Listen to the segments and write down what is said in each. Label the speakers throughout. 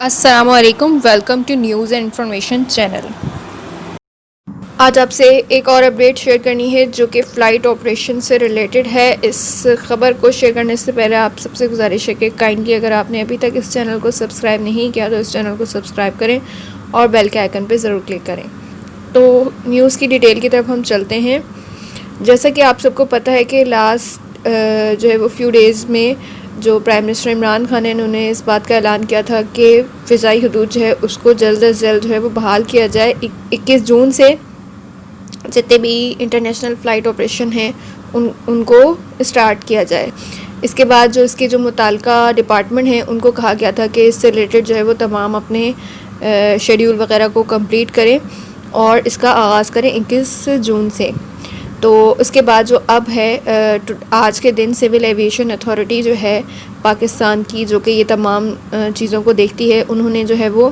Speaker 1: अस्सलामुअलैकुम, welcome to news and information channel. आज आपसे एक और अपडेट शेयर करनी है जो कि फ़्लाइट ऑपरेशन से रिलेटेड है। इस ख़बर को शेयर करने से पहले आप सबसे गुजारिश है कि काइंडली अगर आपने अभी तक इस चैनल को सब्सक्राइब नहीं किया तो इस चैनल को सब्सक्राइब करें और बेल के आइकन पर ज़रूर क्लिक करें। तो न्यूज़ की डिटेल की तरफ हम चलते हैं। जैसा कि आप सबको पता है कि लास्ट जो है वो फ्यू डेज़ में जो प्राइम मिनिस्टर इमरान खान है उन्होंने इस बात का ऐलान किया था कि फ़िज़ाई हदूद जो है उसको जल्द अज़ जल्द जो है वो बहाल किया जाए। 21 जून से जितने भी इंटरनेशनल फ़्लाइट ऑपरेशन हैं उनको स्टार्ट किया जाए। इसके बाद जो इसके जो मुताल्लिका डिपार्टमेंट हैं उनको कहा गया था कि इससे रिलेटेड जो है वो तमाम अपने शेड्यूल वगैरह को कंप्लीट करें और इसका आगाज़ करें 21 जून से। तो उसके बाद जो अब है आज के दिन सिविल एविएशन अथॉरिटी जो है पाकिस्तान की, जो कि ये तमाम चीज़ों को देखती है, उन्होंने जो है वो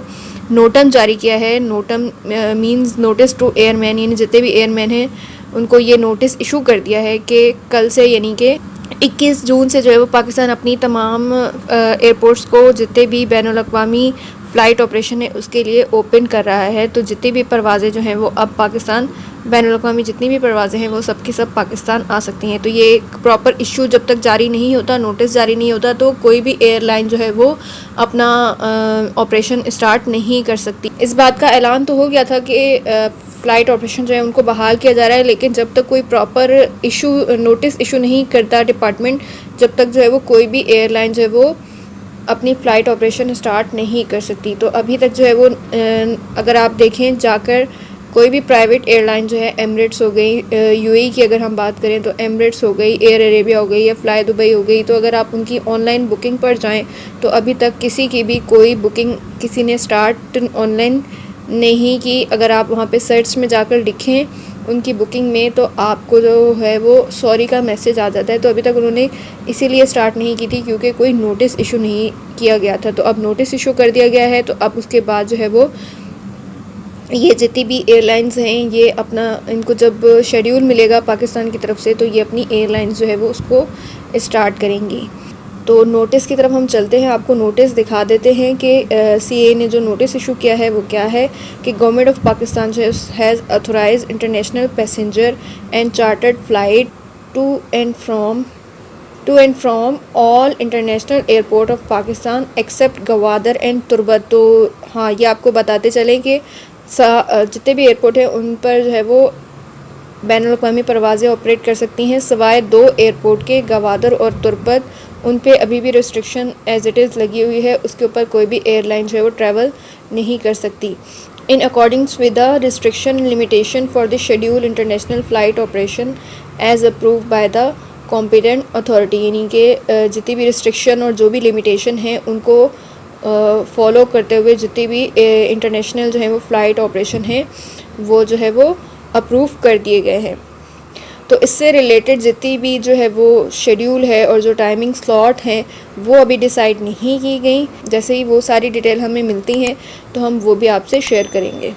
Speaker 1: नोटम जारी किया है। NOTAM means notice to airman, यानी जितने भी एयरमैन हैं उनको ये नोटिस इशू कर दिया है कि कल से यानी कि 21 जून से जो है वो पाकिस्तान अपनी तमाम एयरपोर्ट्स को जितने भी बैनुल-अक़वामी फ़्लाइट ऑपरेशन है उसके लिए ओपन कर रहा है। तो जितनी भी परवाज़ें जो हैं वो अब पाकिस्तान बैनुल-अक़वामी जितनी भी परवाज़ें हैं वो सब की सब पाकिस्तान आ सकती हैं। तो ये एक प्रॉपर इशू जब तक जारी नहीं होता, नोटिस जारी नहीं होता, तो कोई भी एयरलाइन जो है वो अपना ऑपरेशन स्टार्ट नहीं कर सकती। इस बात का ऐलान तो हो गया था कि फ़्लाइट ऑपरेशन जो है उनको बहाल किया जा रहा है, लेकिन जब तक कोई प्रॉपर इशू नोटिस इशू नहीं करता डिपार्टमेंट, जब तक जो है वो कोई भी एयरलाइन जो है वो अपनी फ़्लाइट ऑपरेशन स्टार्ट नहीं कर सकती। तो अभी तक जो है वो अगर आप देखें जाकर कोई भी प्राइवेट एयरलाइन जो है एमिरेट्स हो गई, यूएई की अगर हम बात करें तो एमिरेट्स हो गई, एयर अरेबिया हो गई या फ्लाई दुबई हो गई, तो अगर आप उनकी ऑनलाइन बुकिंग पर जाएं तो अभी तक किसी की भी कोई बुकिंग किसी ने स्टार्ट ऑनलाइन नहीं की। अगर आप वहाँ पे सर्च में जाकर लिखें उनकी बुकिंग में तो आपको जो है वो सॉरी का मैसेज आ जाता है। तो अभी तक उन्होंने इसीलिए स्टार्ट नहीं की थी क्योंकि कोई नोटिस इशू नहीं किया गया था। तो अब नोटिस इशू कर दिया गया है, तो अब उसके बाद जो है वो ये जितनी भी एयरलाइंस हैं ये अपना इनको जब शेड्यूल मिलेगा पाकिस्तान की तरफ से तो ये अपनी एयरलाइंस जो है वो उसको स्टार्ट करेंगी। तो नोटिस की तरफ हम चलते हैं, आपको नोटिस दिखा देते हैं कि सीए ने जो नोटिस इशू किया है वो क्या है कि government of Pakistan has authorise international passenger and chartered flight to and from all international airport of Pakistan except Gwadar and Turbat. तो हाँ, ये आपको बताते चलें कि जितने भी एयरपोर्ट हैं उन पर जो है वो बैनुल-अक़वामी परवाज़ें ऑपरेट कर सकती हैं सिवाय 2 एयरपोर्ट के, गवादर और तुर्बत। उन पे अभी भी रिस्ट्रिक्शन एज इट इज़ लगी हुई है, उसके ऊपर कोई भी एयरलाइन जो है वो ट्रैवल नहीं कर सकती। In accordance with the restriction limitation for the schedule international flight operation as approve by the competent authority, यानी कि जितनी भी रिस्ट्रिक्शन और जो भी लिमिटेशन हैं उनको फॉलो करते हुए जितनी भी इंटरनेशनल जो है वो फ़्लाइट ऑपरेशन है वो जो है वो अप्रूव कर दिए गए हैं। तो इससे रिलेटेड जितनी भी जो है वो शेड्यूल है और जो टाइमिंग स्लॉट हैं वो अभी डिसाइड नहीं की गई। जैसे ही वो सारी डिटेल हमें मिलती हैं तो हम वो भी आपसे शेयर करेंगे।